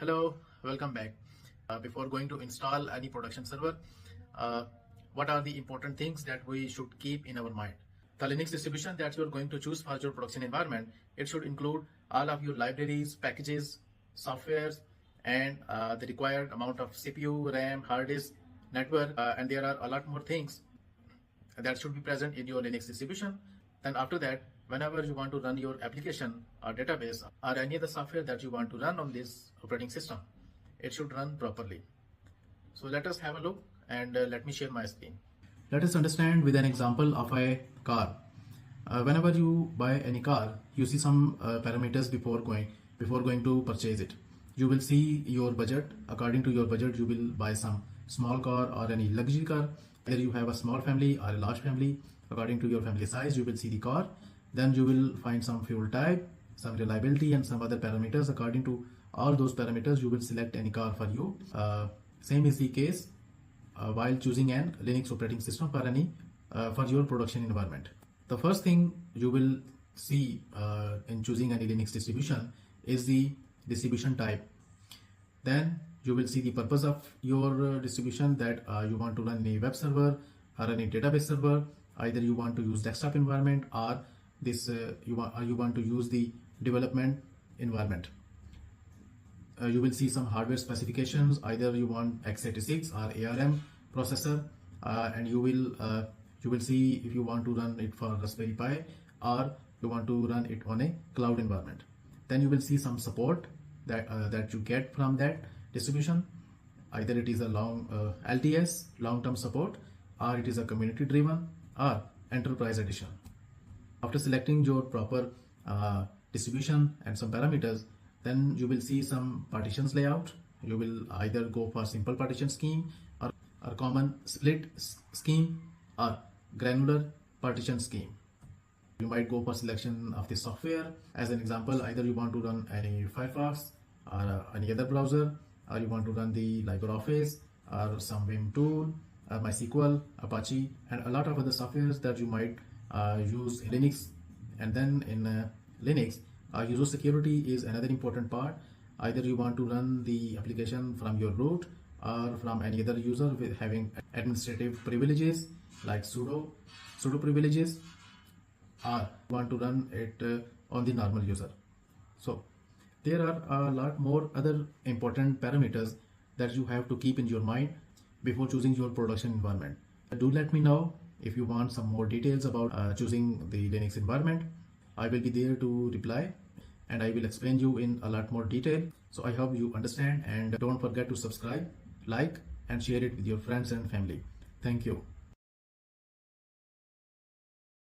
Hello, welcome back. Before going to install any production server, what are the important things that we should keep in our mind? The Linux distribution that you're going to choose for your production environment, it should include all of your libraries, packages, softwares, and the required amount of CPU, RAM, hard disk, network, and there are a lot more things that should be present in your Linux distribution. Then after that, whenever you want to run your application or database or any other software that you want to run on this operating system, it should run properly. So let us have a look and let me share my screen. Let us understand with an example of a car. Whenever you buy any car, you see some parameters before going to purchase it. You will see your budget. According to your budget, you will buy some small car or any luxury car. Whether you have a small family or a large family, according to your family size, you will see the car. Then you will find some fuel type, some reliability, and some other parameters. According to all those parameters, you will select any car for you. Same is the case while choosing an Linux operating system for your production environment. The first thing you will see in choosing any Linux distribution is the distribution type. Then you will see the purpose of your distribution, that you want to run any web server or any database server. Either you want to use desktop environment or you want to use the development environment. You will see some hardware specifications. Either you want x86 or ARM processor, and you will see if you want to run it for Raspberry Pi or you want to run it on a cloud environment. Then you will see some support that you get from that distribution. Either it is a LTS, long-term support, or it is a community driven or enterprise edition. After selecting your proper distribution and some parameters, then you will see some partitions layout. You will either go for simple partition scheme or common split scheme or granular partition scheme. You might go for selection of the software. As an example, either you want to run any Firefox or any other browser, or you want to run the LibreOffice or some Vim tool, MySQL, Apache, and a lot of other softwares that you might use in Linux. And then in Linux, user security is another important part. Either you want to run the application from your root or from any other user with having administrative privileges like sudo privileges, or want to run it on the normal user. So there are a lot more other important parameters that you have to keep in your mind before choosing your production environment. Do let me know if you want some more details about choosing the Linux environment. I will be there to reply, and I will explain you in a lot more detail. So I hope you understand, and don't forget to subscribe, like, and share it with your friends and family. Thank you.